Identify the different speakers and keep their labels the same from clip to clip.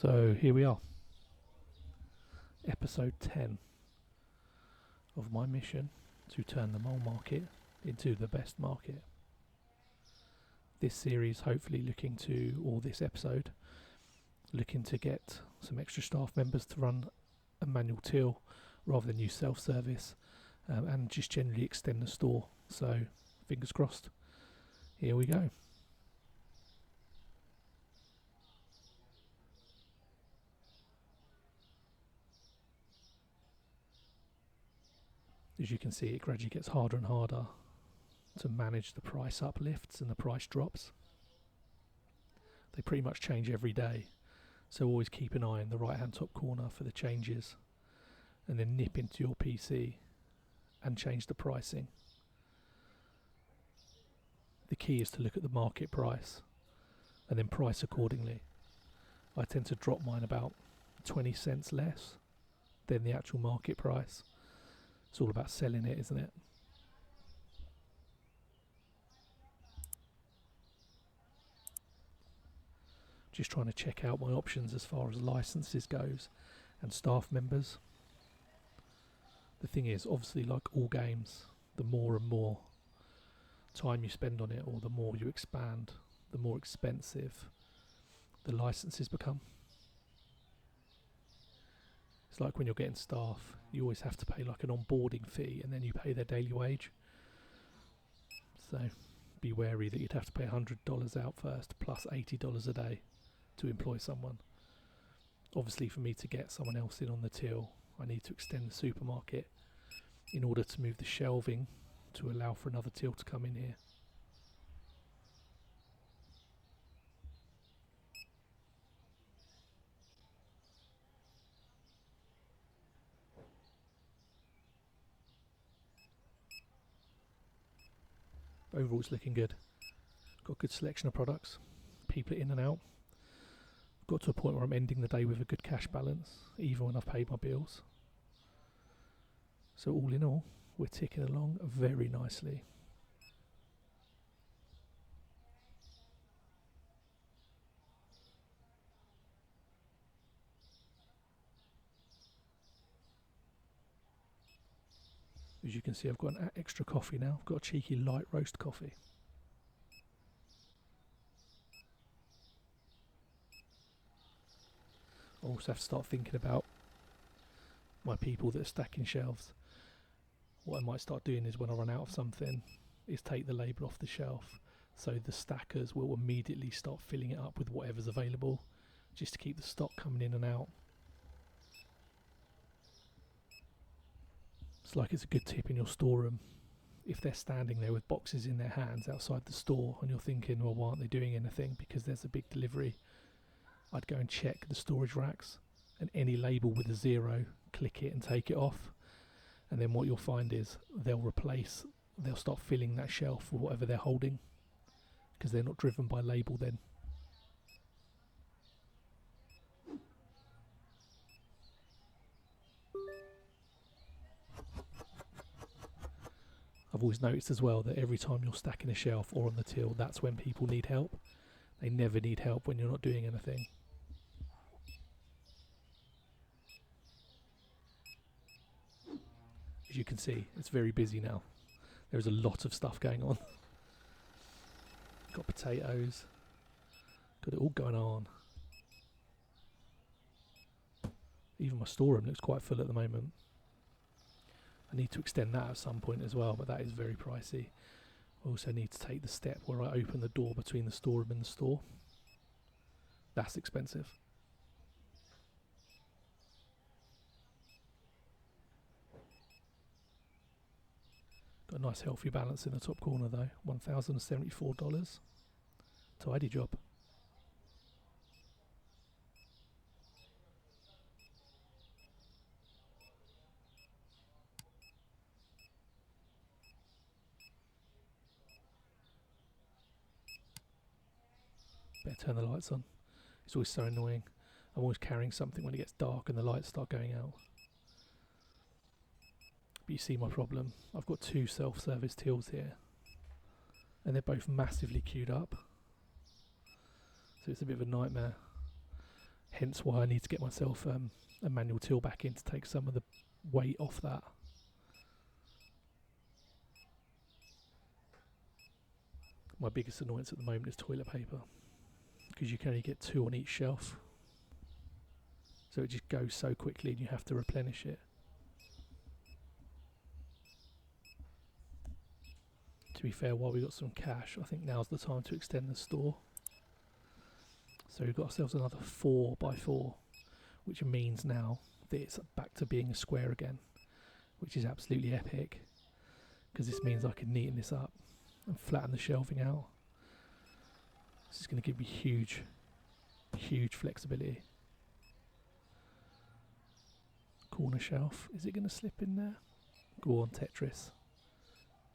Speaker 1: So here we are, episode 10 of my mission to turn the mole market into the best market. This series hopefully this episode, looking to get some extra staff members to run a manual till rather than use self-service, and just generally extend the store. So fingers crossed, here we go. As you can see, it gradually gets harder and harder to manage the price uplifts and the price drops. They pretty much change every day, so always keep an eye in the right hand top corner for the changes, and then nip into your PC and change the pricing. The key is to look at the market price and then price accordingly. I tend to drop mine about 20 cents less than the actual market price. It's all about selling it, isn't it? Just trying to check out my options as far as licenses goes and staff members. The thing is, obviously, like all games, the more and more time you spend on it, or the more you expand, the more expensive the licenses become. It's like when you're getting staff, you always have to pay like an onboarding fee, and then you pay their daily wage. So be wary that you'd have to pay $100 out first, plus $80 a day to employ someone. Obviously, for me to get someone else in on the till, I need to extend the supermarket in order to move the shelving to allow for another till to come in here. Overall, it's looking good. Got a good selection of products. People are in and out. Got to a point where I'm ending the day with a good cash balance, even when I've paid my bills. So all in all, we're ticking along very nicely. As you can see, I've got an extra coffee now. I've got a cheeky light roast coffee. I also have to start thinking about my people that are stacking shelves. What I might start doing is, when I run out of something, is take the label off the shelf, so the stackers will immediately start filling it up with whatever's available, just to keep the stock coming in and out. It's like it's a good tip in your storeroom. If they're standing there with boxes in their hands outside the store and you're thinking, well, why aren't they doing anything because there's a big delivery, I'd go and check the storage racks, and any label with a 0, click it and take it off. And then what you'll find is they'll start filling that shelf with whatever they're holding, because they're not driven by label then. I've always noticed as well that every time you're stacking a shelf or on the till, that's when people need help. They never need help when you're not doing anything. As you can see, it's very busy now. There's a lot of stuff going on. Got potatoes. Got it all going on. Even my storeroom looks quite full at the moment. I need to extend that at some point as well, but that is very pricey. I also need to take the step where I open the door between the storeroom and the store. That's expensive. Got a nice healthy balance in the top corner though, $1,074. Tidy job. Better turn the lights on. It's always so annoying. I'm always carrying something when it gets dark and the lights start going out. But you see my problem. I've got 2 self-service tills here, and they're both massively queued up. So it's a bit of a nightmare. Hence why I need to get myself a manual till back in to take some of the weight off that. My biggest annoyance at the moment is toilet paper, because you can only get 2 on each shelf, so it just goes so quickly and you have to replenish it. To be fair, while we got some cash, I think now's the time to extend the store. So we've got ourselves another 4x4, which means now that it's back to being a square again, which is absolutely epic, because this means I can neaten this up and flatten the shelving out. This is going to give me huge flexibility. Corner shelf, is it going to slip in there? Go on, Tetris.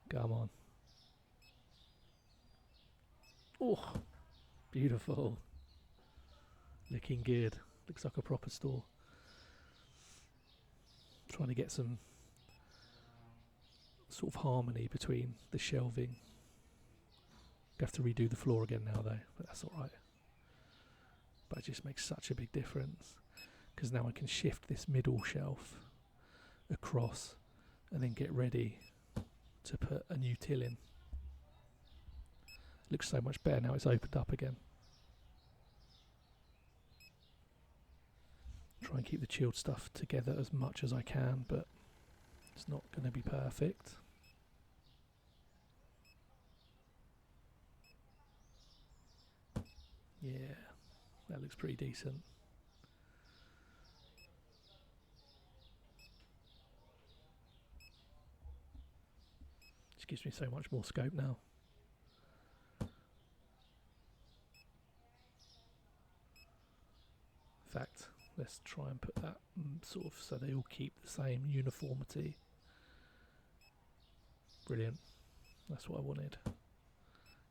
Speaker 1: Come on. Oh, beautiful. Looking good. Looks like a proper store. Trying to get some sort of harmony between the shelving. Have to redo the floor again now though, but that's alright. But it just makes such a big difference, because now I can shift this middle shelf across and then get ready to put a new till in. Looks so much better now it's opened up again. Try and keep the chilled stuff together as much as I can, but it's not going to be perfect. Yeah, that looks pretty decent. Just gives me so much more scope now. In fact, let's try and put that sort of so they all keep the same uniformity. Brilliant. That's what I wanted.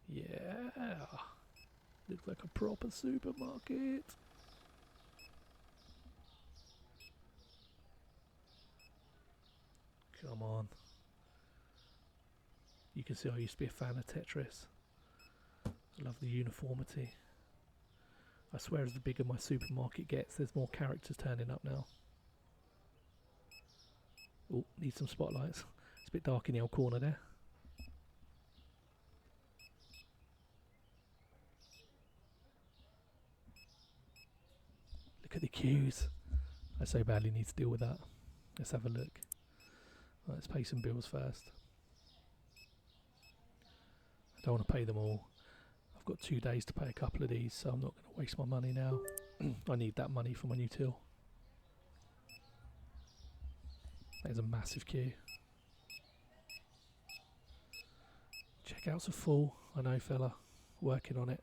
Speaker 1: Yeah. Looks like a proper supermarket. Come on. You can see I used to be a fan of Tetris. I love the uniformity. I swear as the bigger my supermarket gets, there's more characters turning up now. Oh, need some spotlights. It's a bit dark in the old corner there. Look at the queues. I so badly need to deal with that. Let's have a look. Right, let's pay some bills first. I don't want to pay them all. I've got 2 days to pay a couple of these, so I'm not going to waste my money now. I need that money for my new till. There's a massive queue. Checkouts are full. I know, fella. Working on it.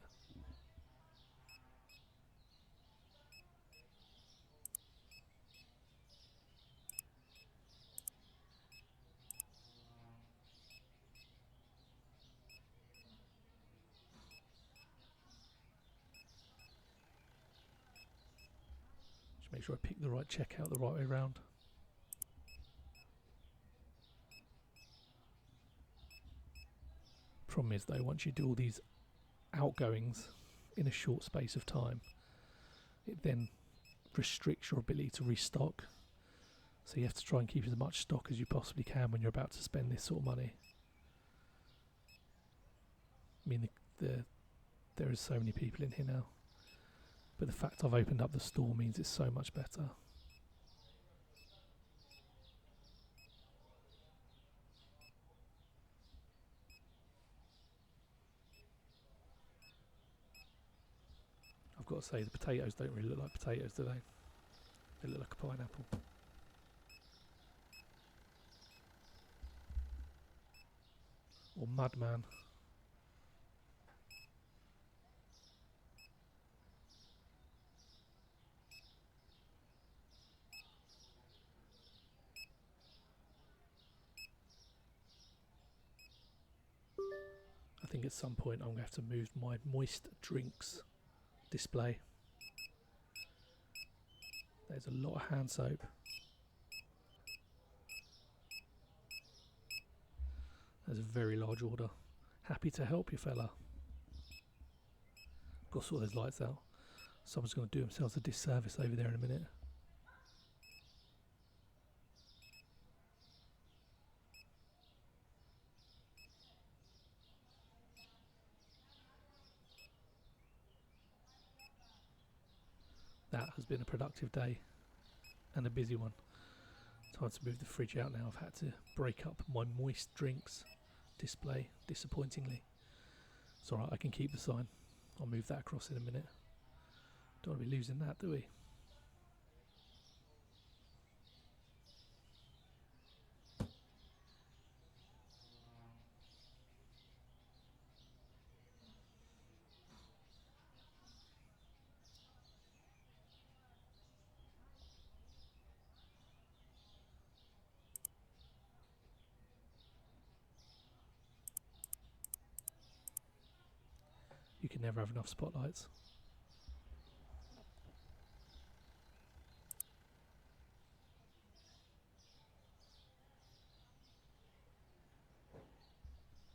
Speaker 1: Just make sure I pick the right checkout the right way around. Problem is though, once you do all these outgoings in a short space of time, it then restricts your ability to restock. So you have to try and keep as much stock as you possibly can when you're about to spend this sort of money. I mean, there is so many people in here now, but the fact I've opened up the store means it's so much better. I've got to say, the potatoes don't really look like potatoes, do they? They look like a pineapple. Or Mudman. I think at some point I'm going to have to move my moist drinks display. There's a lot of hand soap. There's a very large order. Happy to help you, fella. Got to sort those lights out. Someone's going to do themselves a disservice over there in a minute. That has been a productive day and a busy one. Time to move the fridge out now. I've had to break up my moist drinks display, disappointingly. It's alright, I can keep the sign. I'll move that across in a minute. Don't want to be losing that, do we? You can never have enough spotlights.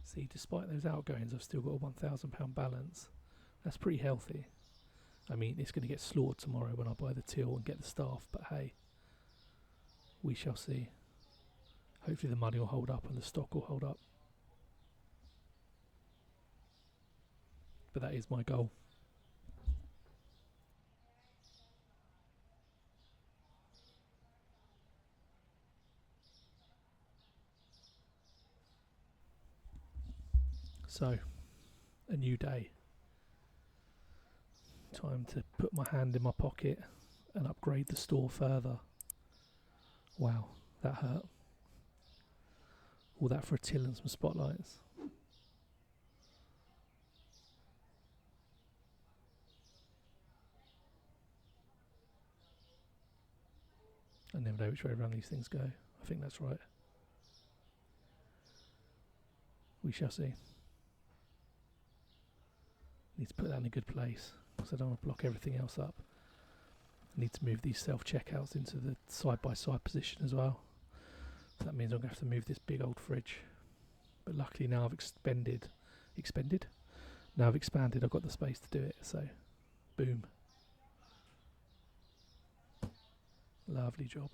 Speaker 1: See, despite those outgoings, I've still got a £1,000 balance. That's pretty healthy. I mean, it's going to get slaughtered tomorrow when I buy the till and get the staff, but hey, we shall see. Hopefully the money will hold up and the stock will hold up. But that is my goal. So, a new day. Time to put my hand in my pocket and upgrade the store further. Wow, that hurt. All that for a till and some spotlights. I never know which way around these things go. I think that's right. We shall see. Need to put that in a good place because I don't want to block everything else up. I need to move these self-checkouts into the side-by-side position as well. So that means I'm going to have to move this big old fridge. But luckily now I've expanded. Now I've expanded, I've got the space to do it. So, boom. Lovely job.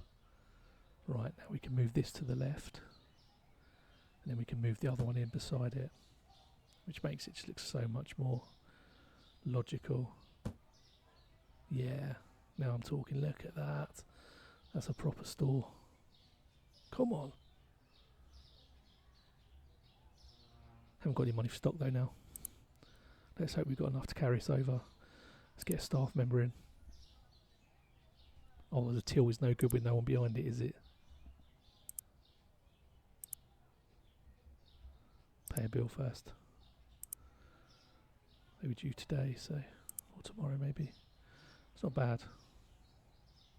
Speaker 1: Right, now we can move this to the left. And then we can move the other one in beside it. Which makes it just look so much more logical. Yeah, now I'm talking. Look at that. That's a proper store. Come on. Haven't got any money for stock though now. Let's hope we've got enough to carry us over. Let's get a staff member in. Oh, the till is no good with no one behind it, is it? Pay a bill first. They were due today, so, or tomorrow maybe. It's not bad.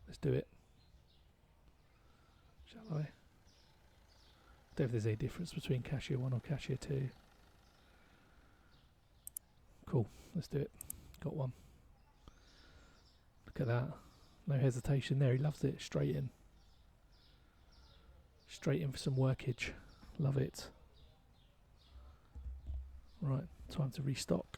Speaker 1: Let's do it. Shall I? Don't know if there's any difference between cashier 1 or cashier 2. Cool, let's do it. Got one. Look at that. No hesitation there, he loves it. Straight in. Straight in for some workage. Love it. Right, time to restock.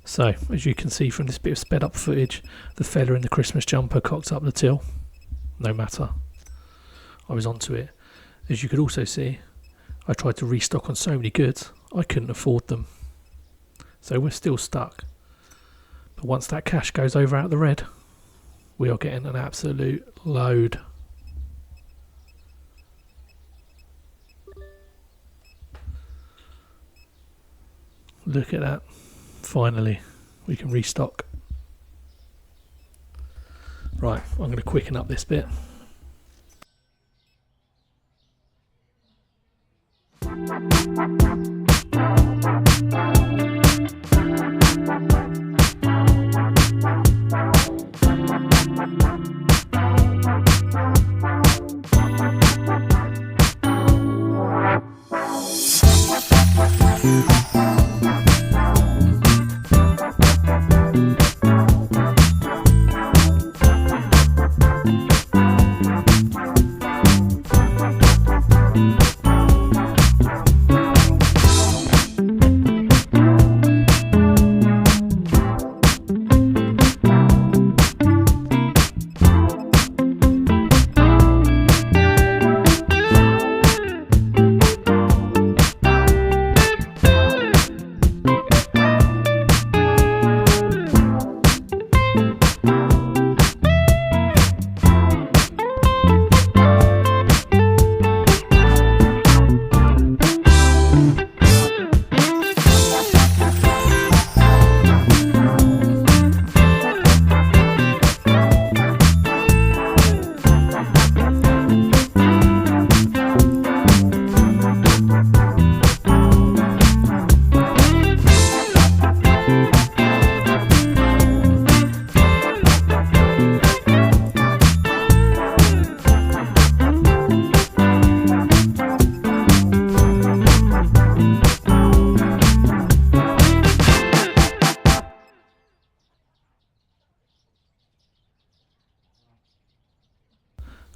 Speaker 1: So, as you can see from this bit of sped up footage, the fella in the Christmas jumper cocked up the till. No matter. I was onto it. As you could also see, I tried to restock on so many goods, I couldn't afford them. So we're still stuck. But once that cash goes over out the red, we are getting an absolute load. Look at that. Finally, we can restock. Right, I'm going to quicken up this bit.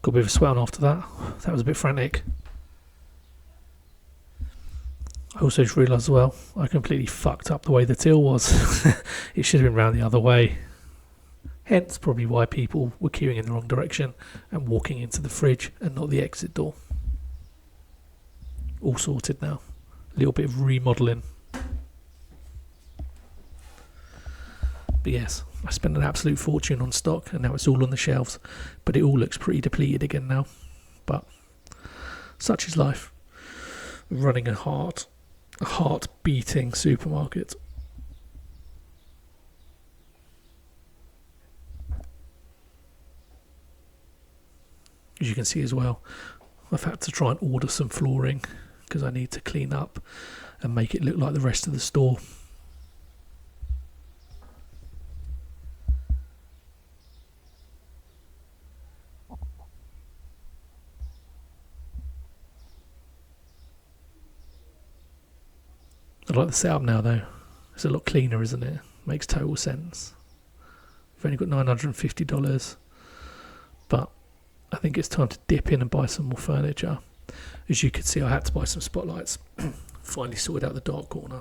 Speaker 1: Got a bit of a sweat on after that. That was a bit frantic. I also just realised as well, I completely fucked up the way the till was. It should have been round the other way. Hence probably why people were queuing in the wrong direction and walking into the fridge and not the exit door. All sorted now. A little bit of remodelling. But yes, I spent an absolute fortune on stock and now it's all on the shelves. But it all looks pretty depleted again now. But such is life. Running a heart-beating supermarket. As you can see as well, I've had to try and order some flooring because I need to clean up and make it look like the rest of the store. I like the setup now though. It's a lot cleaner, isn't it? Makes total sense. We've only got $950, but I think it's time to dip in and buy some more furniture. As you can see, I had to buy some spotlights. Finally sorted out the dark corner.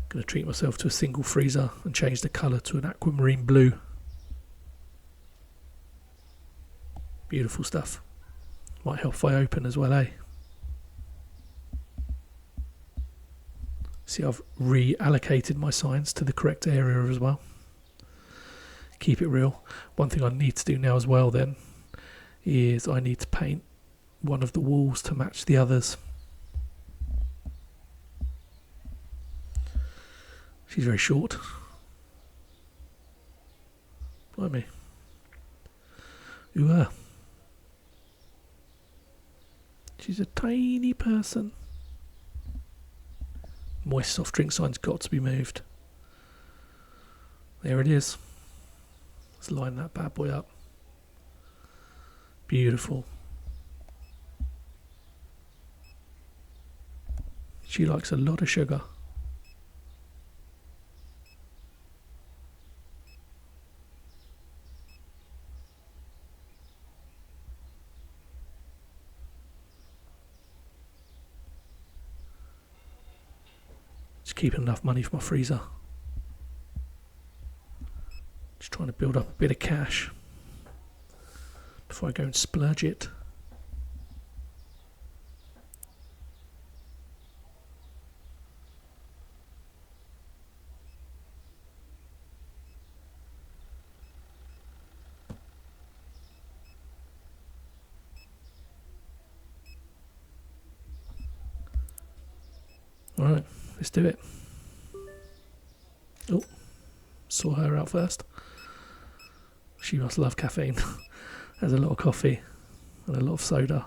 Speaker 1: Going to treat myself to a single freezer and change the colour to an aquamarine blue. Beautiful stuff. Might help if I open as well, eh? See, I've reallocated my signs to the correct area as well. Keep it real. One thing I need to do now as well then is I need to paint one of the walls to match the others. She's very short. Blimey. Ooh. She's a tiny person. Moist soft drink sign's got to be moved. There it is. Let's line that bad boy up. Beautiful. She likes a lot of sugar. Just keeping enough money for my freezer. Just trying to build up a bit of cash before I go and splurge it. Alright, let's do it. Oh, saw her out first. She must love caffeine. There's a lot of coffee and a lot of soda.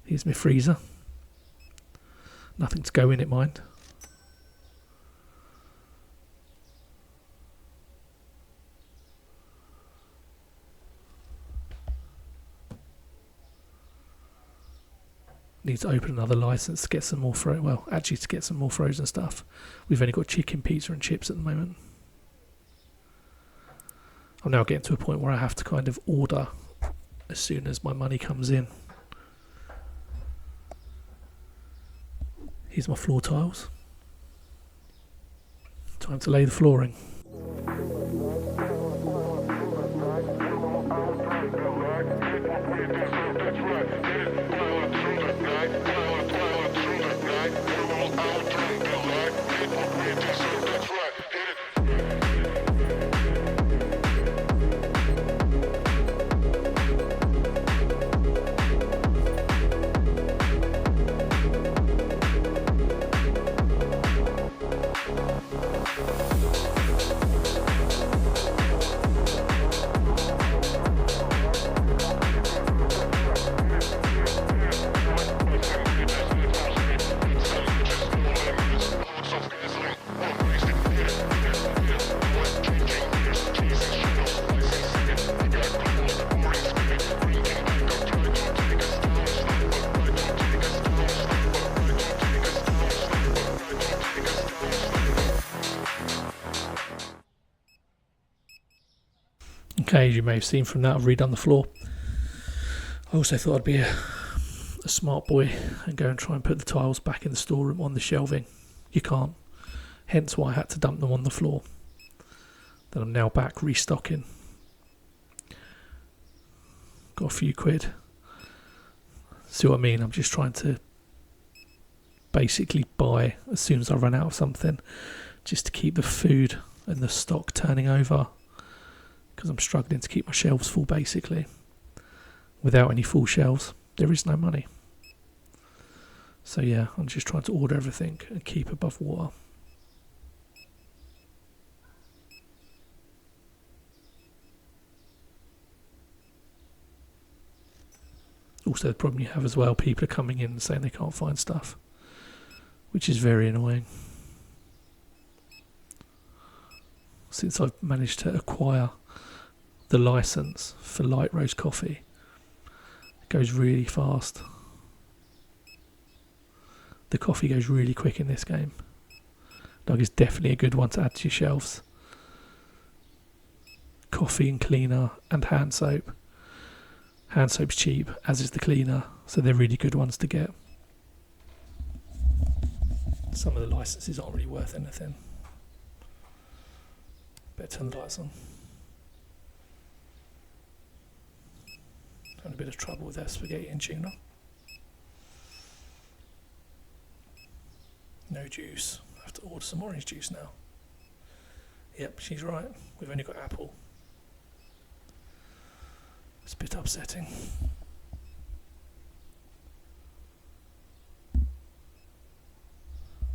Speaker 1: Here's my freezer. Nothing to go in it, mind. Need to open another license to get some more to get some more frozen stuff. We've only got chicken, pizza and chips at the moment. I'm now getting to a point where I have to kind of order as soon as my money comes in. Here's my floor tiles. Time to lay the flooring. Okay, as you may have seen from that, I've redone the floor. I also thought I'd be a smart boy and go and try and put the tiles back in the storeroom on the shelving. You can't. Hence why I had to dump them on the floor. Then I'm now back restocking. Got a few quid. See what I mean? I'm just trying to basically buy as soon as I run out of something, just to keep the food and the stock turning over. Because I'm struggling to keep my shelves full, basically. Without any full shelves, there is no money. So yeah, I'm just trying to order everything and keep above water. Also, the problem you have as well, people are coming in and saying they can't find stuff, which is very annoying. Since I've managed to acquire the license for light roast coffee, it goes really fast. The coffee goes really quick in this game. Like, it's definitely a good one to add to your shelves. Coffee and cleaner and hand soap. Hand soap's cheap, as is the cleaner, so they're really good ones to get. Some of the licenses aren't really worth anything. Better turn the lights on. Having a bit of trouble with that spaghetti and tuna. No juice. I have to order some orange juice now. Yep, she's right. We've only got apple. It's a bit upsetting.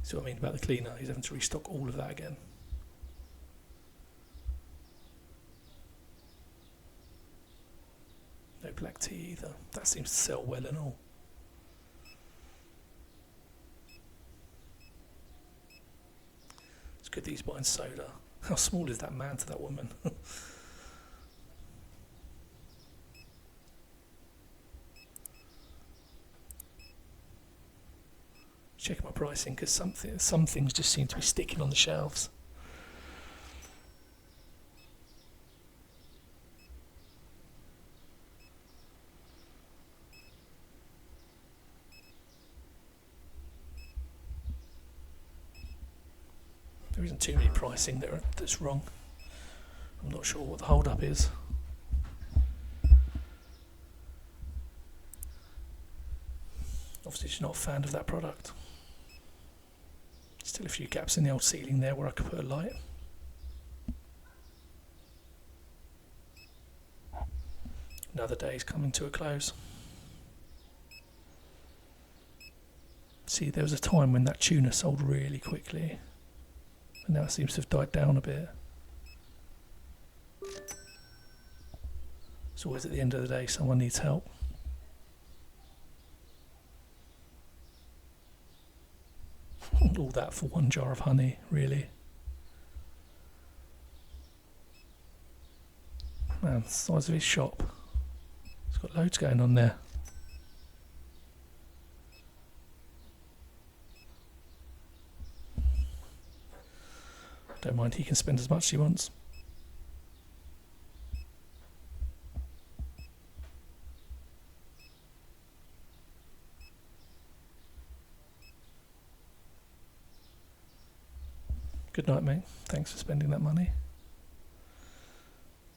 Speaker 1: See what I mean about the cleaner? He's having to restock all of that again. No black tea either. That seems to sell well and all. It's good that he's buying soda. How small is that man to that woman? Check my pricing, because some things just seem to be sticking on the shelves. There isn't too many pricing that's wrong. I'm not sure what the hold up is. Obviously she's not a fan of that product. Still a few gaps in the old ceiling there where I could put a light. Another day is coming to a close. See, there was a time when that tuna sold really quickly. And now it seems to have died down a bit. It's always at the end of the day someone needs help. All that for one jar of honey, really. Man, the size of his shop. He's got loads going on there. Don't mind, he can spend as much as he wants. Good night, mate. Thanks for spending that money.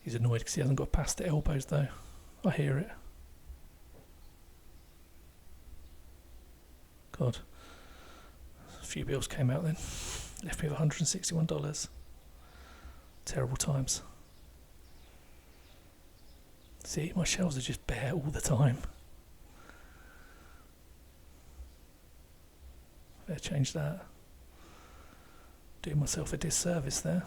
Speaker 1: He's annoyed because he hasn't got past the elbows, though. I hear it. God. A few bills came out then. Left me with $161. Terrible times. See, my shelves are just bare all the time. Better change that. Doing myself a disservice there.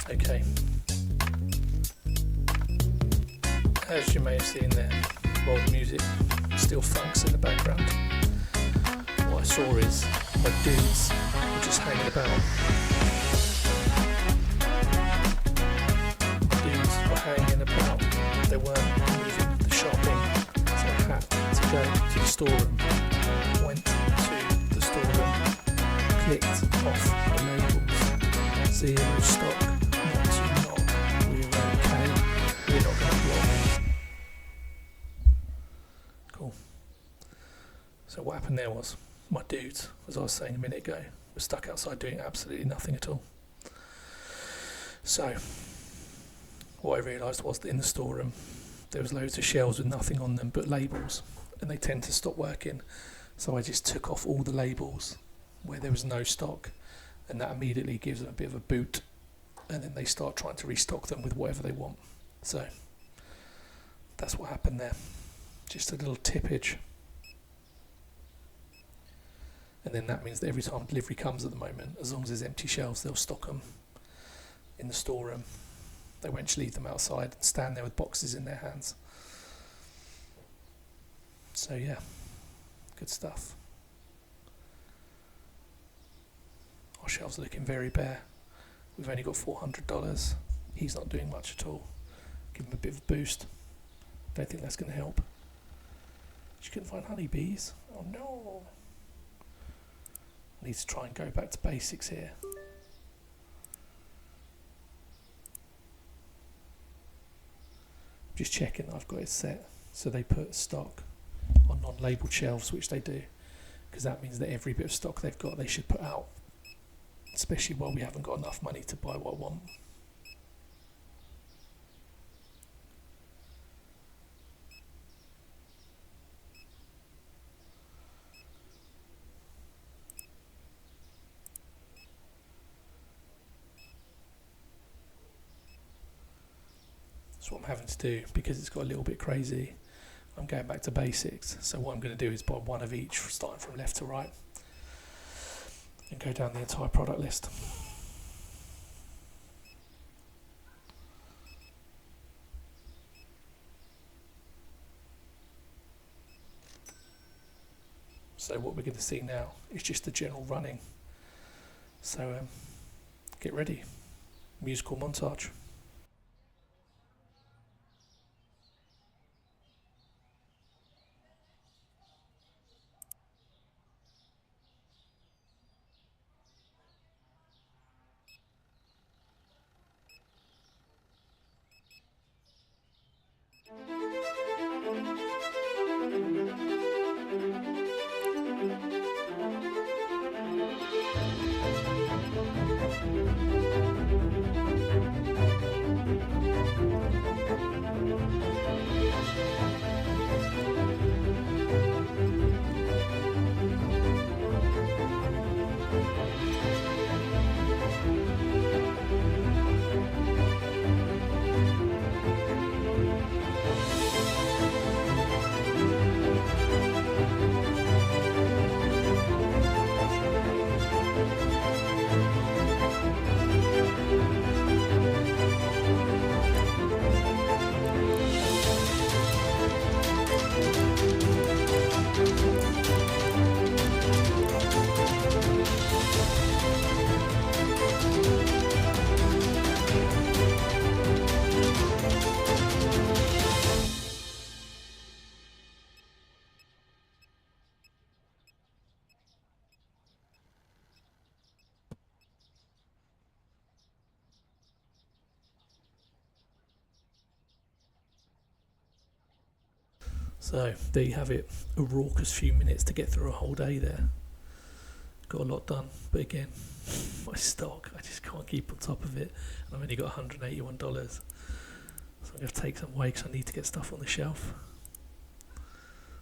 Speaker 1: Okay. As you may have seen there, while the music still funks in the background, what I saw is my dudes were just hanging about. My dudes were hanging about. They weren't moving the shopping, so I had to go to the storeroom. Went to the storeroom, clicked off the labels, zero stock. So what happened there was, my dudes, as I was saying a minute ago, were stuck outside doing absolutely nothing at all. So, what I realised was that in the storeroom, there was loads of shelves with nothing on them but labels, and they tend to stop working. So I just took off all the labels where there was no stock, and that immediately gives them a bit of a boot, and then they start trying to restock them with whatever they want. So, that's what happened there. Just a little tippage. And then that means that every time delivery comes at the moment, as long as there's empty shelves, they'll stock them in the storeroom. They won't just leave them outside and stand there with boxes in their hands. So yeah, good stuff. Our shelves are looking very bare. We've only got $400. He's not doing much at all. Give him a bit of a boost. Don't think that's going to help. She couldn't find honeybees. Oh no. Need to try and go back to basics here. Just checking that I've got it set. So they put stock on non-labelled shelves, which they do, because that means that every bit of stock they've got they should put out, especially while we haven't got enough money to buy what I want. That's what I'm having to do because it's got a little bit crazy. I'm going back to basics. So what I'm going to do is buy one of each, starting from left to right, and go down the entire product list. So what we're going to see now is just the general running. So get ready. Musical montage. So there you have it, a raucous few minutes to get through a whole day there. Got a lot done, but again, my stock, I just can't keep on top of it. And I've only got $181, so I'm going to take some away because I need to get stuff on the shelf.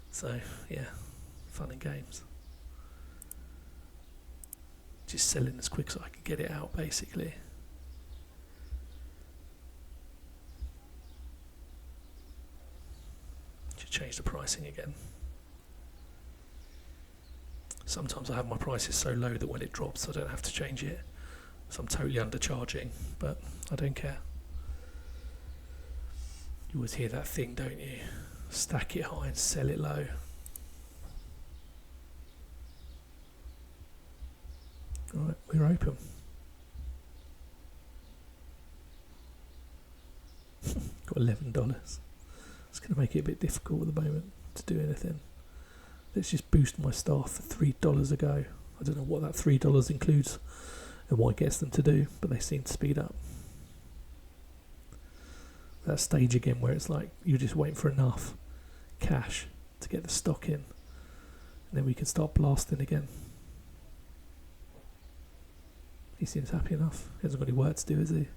Speaker 1: So yeah, fun and games. Just selling as quick so I can get it out, basically. Change the pricing again. Sometimes I have my prices so low that when it drops I don't have to change it, so I'm totally undercharging, but I don't care. You always hear that thing, don't you? Stack it high and sell it low. Alright, we're open. Got $11. It's going to make it a bit difficult at the moment to do anything. Let's just boost my staff for $3 a go. I don't know what that $3 includes and what it gets them to do, but they seem to speed up. That stage again where it's like you're just waiting for enough cash to get the stock in, and then we can start blasting again. He seems happy enough. He hasn't got any work to do, has he?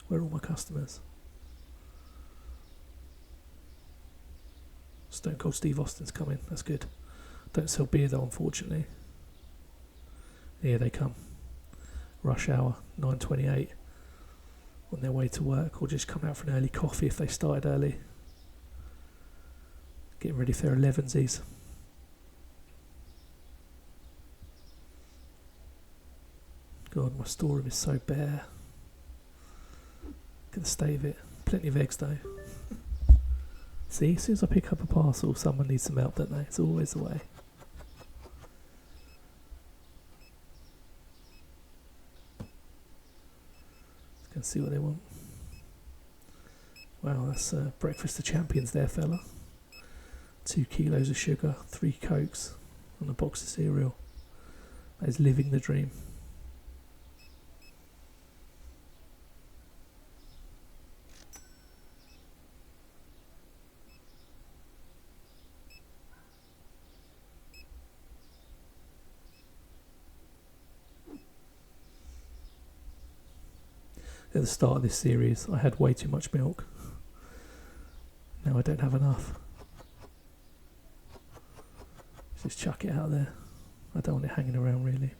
Speaker 1: Where are all my customers? Stone Cold Steve Austin's coming, that's good. Don't sell beer though, unfortunately. Here they come. Rush hour, 9:28. On their way to work, or just come out for an early coffee if they started early. Getting ready for their 11sies. God, my storeroom is so bare. Gonna stay with it. Plenty of eggs though. See, as soon as I pick up a parcel, someone needs some help, don't they? It's always the way. Let's go and see what they want. Wow, that's breakfast of champions there, fella. 2 kilos of sugar, 3 Cokes, and a box of cereal. That is living the dream. at the start of this series I had way too much milk. Now I don't have enough. Just chuck it out there. I don't want it hanging around really.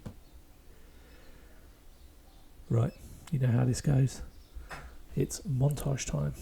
Speaker 1: Right, you know how this goes. It's montage time.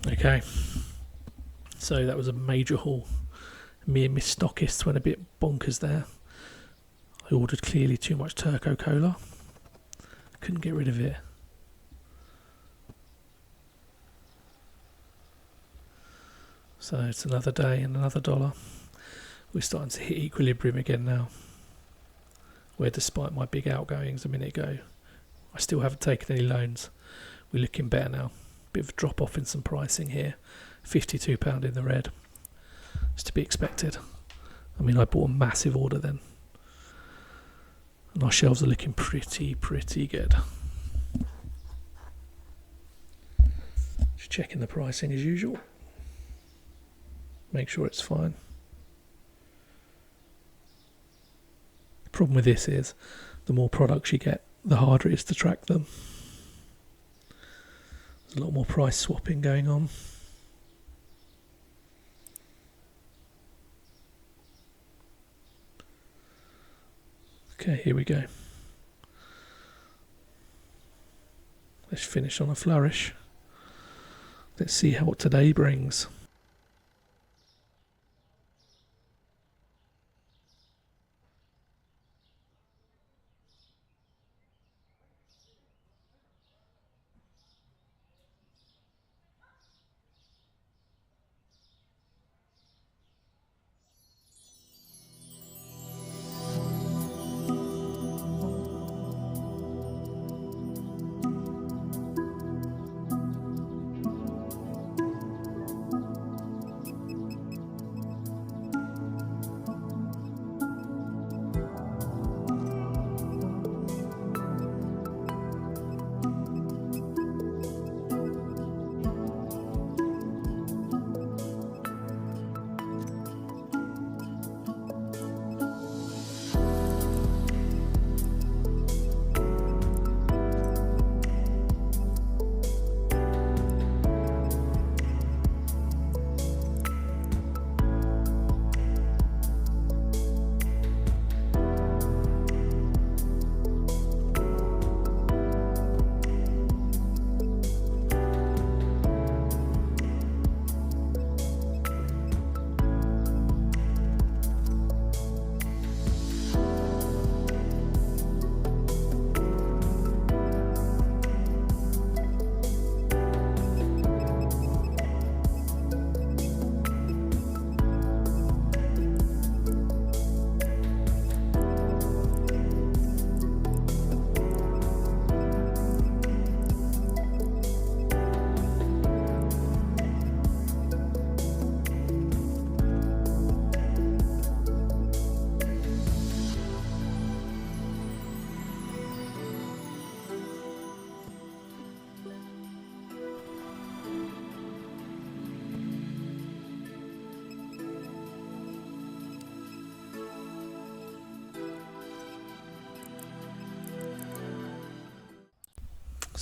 Speaker 1: Okay, so that was a major haul. Me and Miss Stockist went a bit bonkers there. I ordered clearly too much Turco Cola. Couldn't get rid of it. So it's another day and another dollar. We're starting to hit equilibrium again now, where despite my big outgoings a minute ago, I still haven't taken any loans. We're looking better now. Bit of a drop off in some pricing here. £52 in the red. It's to be expected. I mean, I bought a massive order then. And our shelves are looking pretty good. Just checking the pricing as usual. Make sure it's fine. The problem with this is the more products you get, the harder it is to track them. There's a lot more price swapping going on. Okay, here we go. Let's finish on a flourish. Let's see what today brings.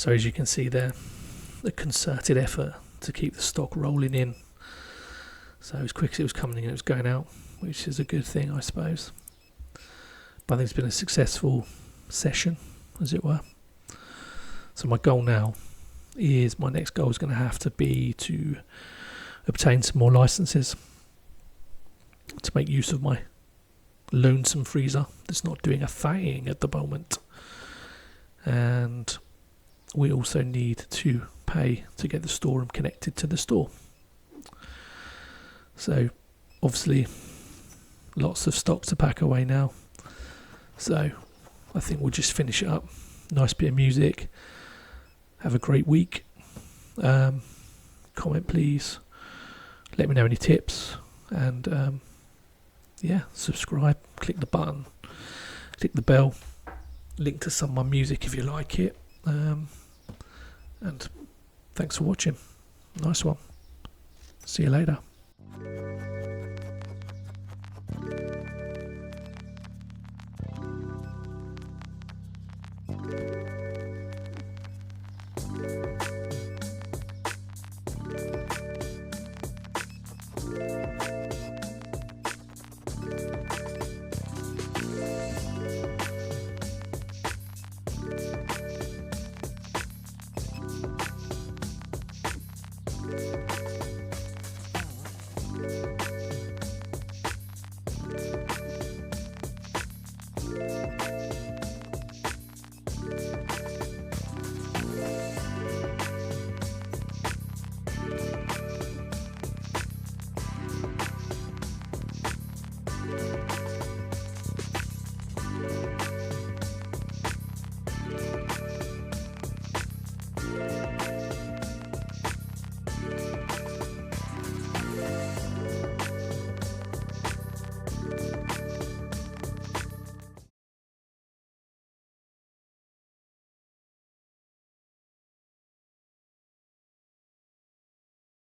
Speaker 1: So as you can see there, a concerted effort to keep the stock rolling in. So as quick as it was coming in, it was going out, which is a good thing, I suppose. But I think it's been a successful session, as it were. So my goal now is, my next goal is going to have to be to obtain some more licenses to make use of my lonesome freezer that's not doing a thing at the moment. And we also need to pay to get the storeroom connected to the store. So obviously lots of stock to pack away now. So I think we'll just finish it up. Nice bit of music. Have a great week. Comment please. Let me know any tips. And yeah, subscribe. Click the button. Click the bell. Link to some of my music if you like it. And thanks for watching. Nice one. See you later.